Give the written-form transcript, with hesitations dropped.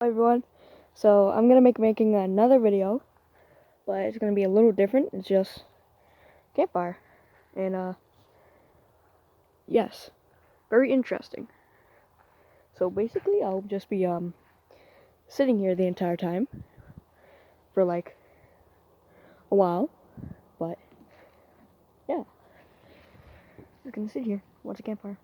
Hello everyone, so I'm gonna making another video, but it's gonna be a little different. It's just campfire, and yes, very interesting. So basically, I'll just be sitting here the entire time for like a while, but yeah, just gonna sit here, watch a campfire.